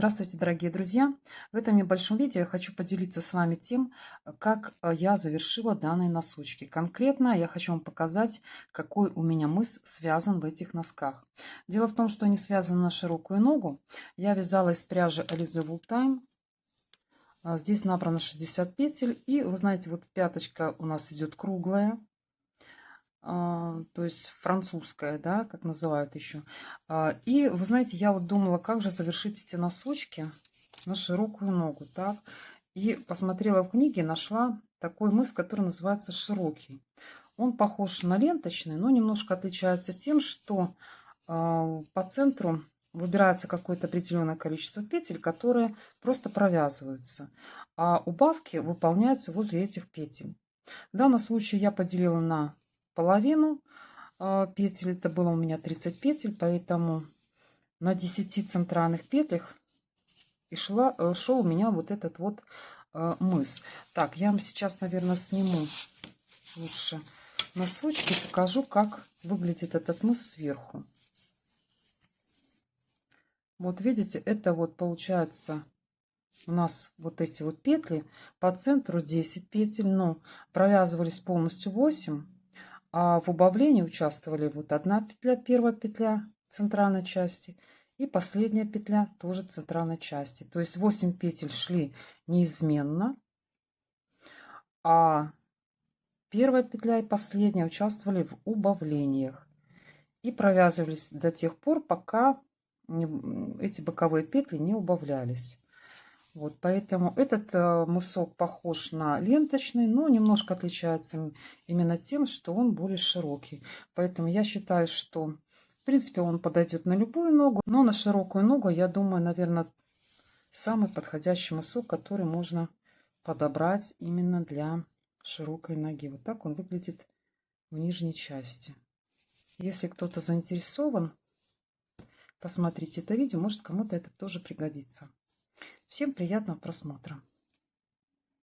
Здравствуйте, дорогие друзья! В этом небольшом видео я хочу поделиться с вами тем, как я завершила данные носочки. Конкретно я хочу вам показать, какой у меня мыс связан в этих носках. Дело в том, что они связаны на широкую ногу. Я вязала из пряжи Alize Wool Time. Здесь набрано 60 петель. И вы знаете, вот пяточка у нас идет круглая. То есть французская, да, как называют еще. И вы знаете, я вот думала, как же завершить эти носочки на широкую ногу, так. И посмотрела в книге, нашла такой мыс, который называется широкий. Он похож на ленточный, но немножко отличается тем, что по центру выбирается какое-то определенное количество петель, которые просто провязываются, а убавки выполняются возле этих петель. В данном случае я поделила на половину петель. Это было у меня 30 петель, поэтому на 10 центральных петлях и шел у меня вот этот вот мыс. Так, я вам сейчас, наверное, сниму лучше носочки, покажу, как выглядит этот мыс сверху. Вот видите, это вот получается у нас вот эти вот петли, по центру 10 петель, но провязывались полностью 8. А в убавлении участвовали вот одна петля, первая петля центральной части, и последняя петля тоже центральной части. То есть 8 петель шли неизменно, а первая петля и последняя участвовали в убавлениях. И провязывались до тех пор, пока эти боковые петли не убавлялись. Вот, поэтому этот мысок похож на ленточный, но немножко отличается именно тем, что он более широкий. Поэтому я считаю, что в принципе он подойдет на любую ногу, но на широкую ногу, я думаю, наверное, самый подходящий мысок, который можно подобрать именно для широкой ноги. Вот так он выглядит в нижней части. Если кто-то заинтересован, посмотрите это видео, может кому-то это тоже пригодится. Всем приятного просмотра.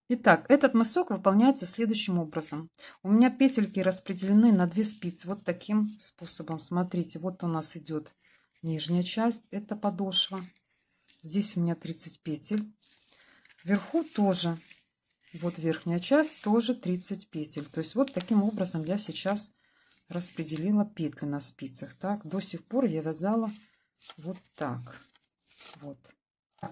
Итак, этот мысок выполняется следующим образом. У меня петельки распределены на 2 спицы вот таким способом. Смотрите, вот у нас идет нижняя часть, это подошва. Здесь у меня 30 петель. Вверху тоже, вот верхняя часть, тоже 30 петель. То есть вот таким образом я сейчас распределила петли на спицах. Так, до сих пор я вязала вот так. Вот.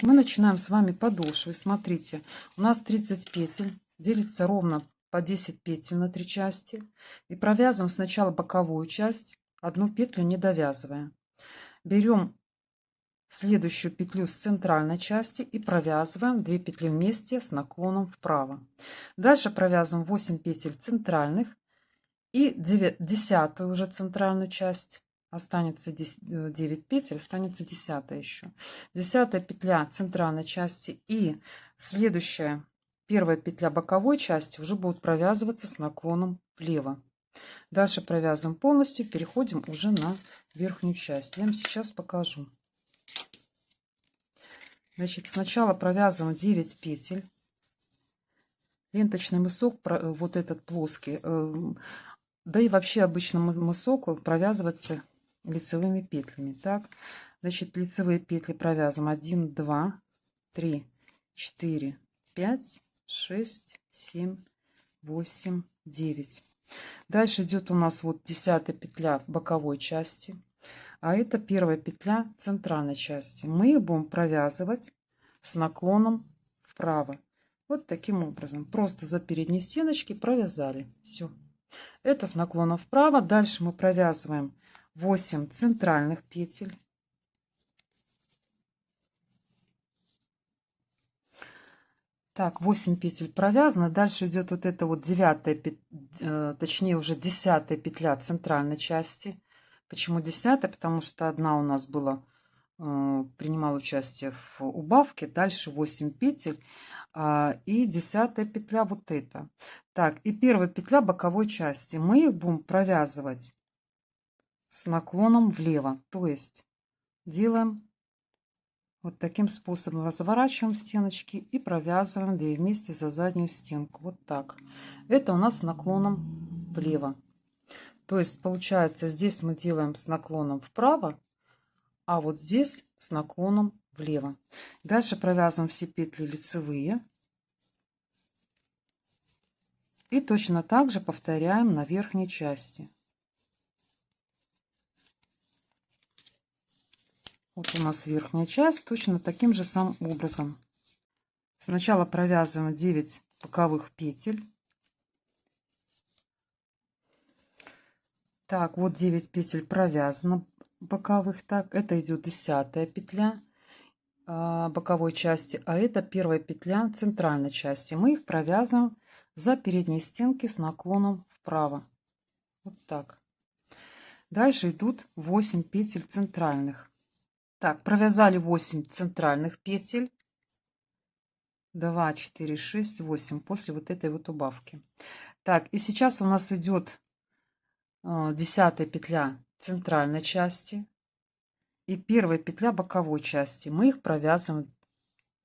Мы начинаем с вами подошвы. Смотрите, у нас 30 петель, делится ровно по 10 петель на 3 части. И провязываем сначала боковую часть, одну петлю не довязывая. Берем следующую петлю с центральной части и провязываем 2 петли вместе с наклоном вправо. Дальше провязываем 8 петель центральных и 10 уже центральную часть. Останется 9 петель, останется 10 еще. 10 петля центральной части и следующая первая петля боковой части уже будут провязываться с наклоном влево. Дальше провязываем полностью, переходим уже на верхнюю часть. Я вам сейчас покажу. Значит, сначала провязываем 9 петель. Ленточный мысок, вот этот плоский, да и вообще обычно мысок провязывается лицевыми петлями. Так, значит, лицевые петли провязываем 1, 2, 3, 4, 5, 6, 7, 8, 9. Дальше идет у нас вот 10 петля боковой части, а это первая петля центральной части. Мы их будем провязывать с наклоном вправо. Вот таким образом. Просто за передние стеночки провязали. Все. Это с наклоном вправо. Дальше мы провязываем 8 центральных петель. Так, 8 петель провязано. Дальше идет вот это вот 9, точнее уже 10 петля центральной части. Почему 10? Потому что одна у нас была, принимала участие в убавке. Дальше 8 петель. И 10 петля вот эта. Так, и первая петля боковой части. Мы их будем провязывать с наклоном влево. То есть делаем вот таким способом. Разворачиваем стеночки и провязываем 2 вместе за заднюю стенку. Вот так. Это у нас с наклоном влево. То есть получается, здесь мы делаем с наклоном вправо, а вот здесь с наклоном влево. Дальше провязываем все петли лицевые. И точно так же повторяем на верхней части. Вот у нас верхняя часть, точно таким же самым образом. Сначала провязываем 9 боковых петель. Так, вот 9 петель провязано боковых. Так, это идет 10-я петля боковой части, а это первая петля центральной части. Мы их провязываем за передние стенки с наклоном вправо. Вот так. Дальше идут 8 петель центральных. Так, провязали 8 центральных петель. 2, 4, 6, 8 после вот этой вот убавки. Так, и сейчас у нас идет 10-я петля центральной части и первая петля боковой части. Мы их провязываем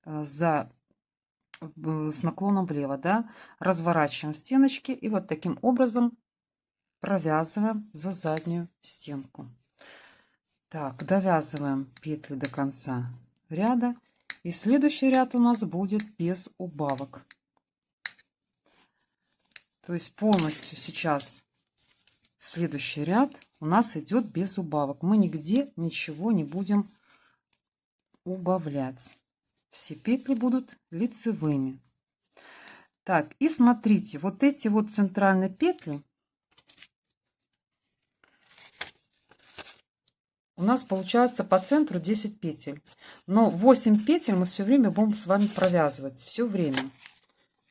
с наклоном влево, да, разворачиваем стеночки и вот таким образом провязываем за заднюю стенку. Так, довязываем петли до конца ряда, и следующий ряд у нас будет без убавок. То есть полностью сейчас следующий ряд у нас идет без убавок. Мы нигде ничего не будем убавлять. Все петли будут лицевыми. Так, и смотрите, вот эти вот центральные петли у нас получается по центру 10 петель. Но 8 петель мы все время будем с вами провязывать. Все время.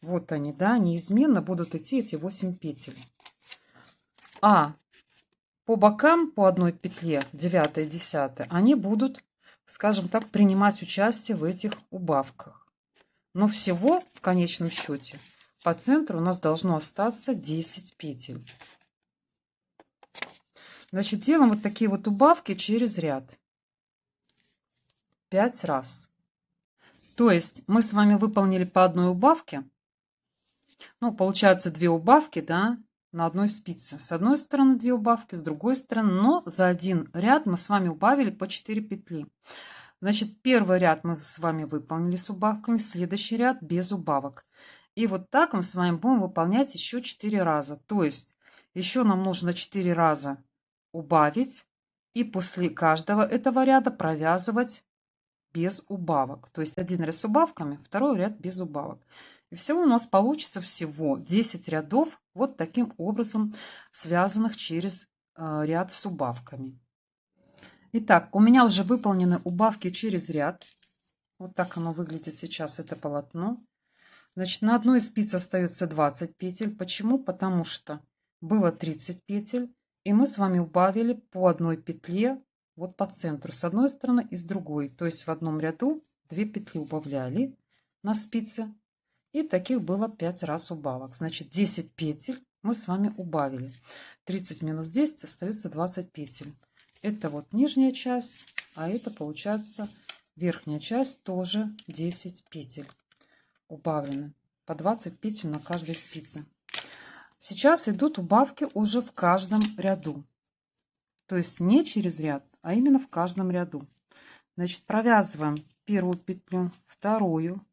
Вот они, да, неизменно будут идти эти 8 петель. А по бокам, по одной петле, 9 и 10, они будут, скажем так, принимать участие в этих убавках. Но всего в конечном счете по центру у нас должно остаться 10 петель. Значит, делаем вот такие вот убавки через ряд 5 раз. То есть мы с вами выполнили по одной убавке. Ну, получается 2 убавки, да, на одной спице. С одной стороны 2 убавки, с другой стороны, но за один ряд мы с вами убавили по 4 петли. Значит, первый ряд мы с вами выполнили с убавками, следующий ряд без убавок. И вот так мы с вами будем выполнять еще 4 раза. То есть еще нам нужно 4 раза убавить и после каждого этого ряда провязывать без убавок. То есть один ряд с убавками, второй ряд без убавок. И всего у нас получится всего 10 рядов вот таким образом, связанных через ряд с убавками. Итак, у меня уже выполнены убавки через ряд. Вот так оно выглядит сейчас, это полотно. Значит, на одной спице остается 20 петель. Почему? Потому что было 30 петель, и мы с вами убавили по одной петле вот по центру, с одной стороны и с другой. То есть в одном ряду 2 петли убавляли на спице, и таких было 5 раз убавок. Значит, 10 петель мы с вами убавили. 30 минус 10 остается 20 петель. Это вот нижняя часть, а это получается верхняя часть, тоже 10 петель убавлены. По 20 петель на каждой спице. Сейчас идут убавки уже в каждом ряду. То есть не через ряд, а именно в каждом ряду. Значит, провязываем первую петлю, вторую,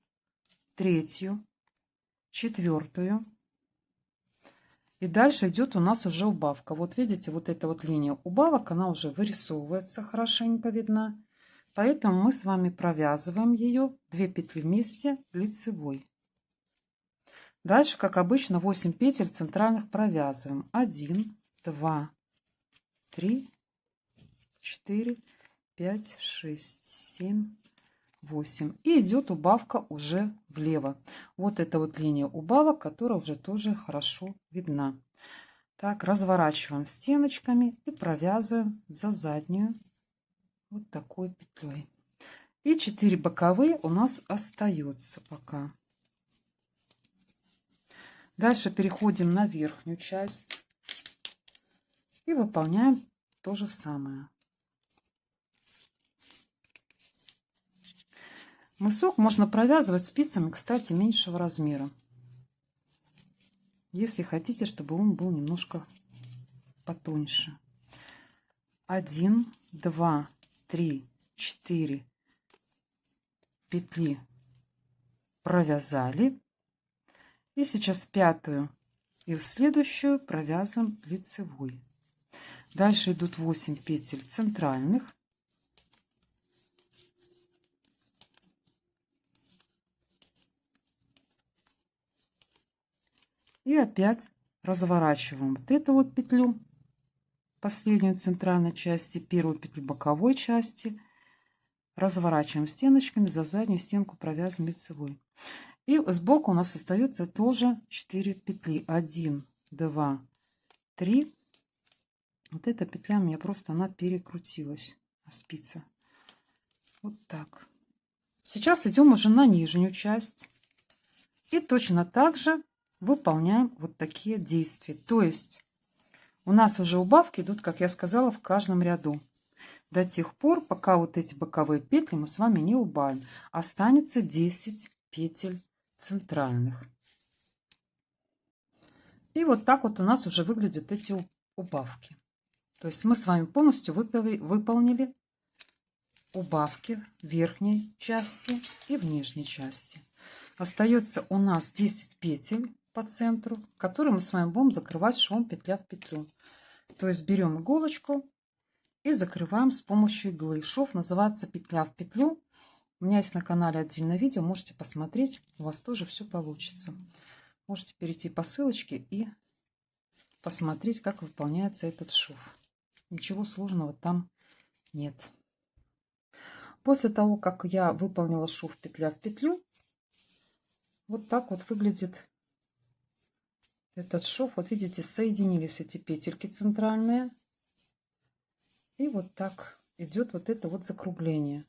третью, четвертую. И дальше идет у нас уже убавка. Вот видите, вот эта вот линия убавок, она уже вырисовывается, хорошенько видна. Поэтому мы с вами провязываем ее 2 петли вместе лицевой. Дальше, как обычно, 8 петель центральных провязываем. 1, 2, 3, 4, 5, 6, 7, 8. И идет убавка уже влево. Вот эта вот линия убавок, которая уже тоже хорошо видна. Так, разворачиваем стеночками и провязываем за заднюю вот такой петлей. И 4 боковые у нас остается пока. Дальше переходим на верхнюю часть и выполняем то же самое. Мысок можно провязывать спицами, кстати, меньшего размера, если хотите, чтобы он был немножко потоньше. 1, 2, 3, 4, петли провязали. И сейчас 5-ю и в следующую провязываем лицевой. Дальше идут 8 петель центральных. И опять разворачиваем вот эту вот петлю, последнюю центральной части, первую петлю боковой части. Разворачиваем стеночками, за заднюю стенку провязываем лицевой. И сбоку у нас остается тоже 4 петли. 1, 2, 3. Вот эта петля у меня просто она перекрутилась на спице. Вот так. Сейчас идем уже на нижнюю часть. И точно так же выполняем вот такие действия. То есть у нас уже убавки идут, как я сказала, в каждом ряду. До тех пор, пока вот эти боковые петли мы с вами не убавим. Останется 10 петель центральных. И вот так вот у нас уже выглядят эти убавки. То есть мы с вами полностью выполнили убавки в верхней части и в нижней части. Остается у нас 10 петель по центру, которые мы с вами будем закрывать швом петля в петлю. То есть берем иголочку и закрываем с помощью иглы. Шов называется петля в петлю. У меня есть на канале отдельное видео, можете посмотреть, у вас тоже все получится. Можете перейти по ссылочке и посмотреть, как выполняется этот шов. Ничего сложного там нет. После того, как я выполнила шов петля в петлю, вот так вот выглядит этот шов. Вот видите, соединились эти петельки центральные. И вот так идет вот это вот закругление.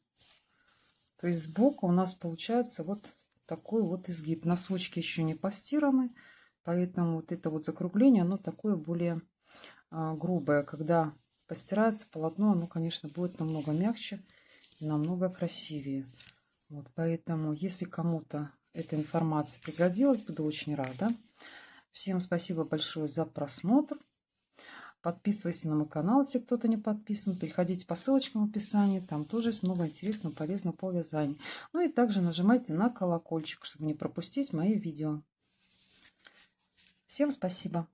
То есть сбоку у нас получается вот такой вот изгиб. Носочки еще не постираны, поэтому вот это вот закругление, оно такое более грубое. Когда постирается полотно, оно, конечно, будет намного мягче и намного красивее. Вот, поэтому, если кому-то эта информация пригодилась, буду очень рада. Всем спасибо большое за просмотр. Подписывайся на мой канал, если кто-то не подписан. Переходите по ссылочкам в описании. Там тоже есть много интересного, полезного по вязанию. Ну и также нажимайте на колокольчик, чтобы не пропустить мои видео. Всем спасибо.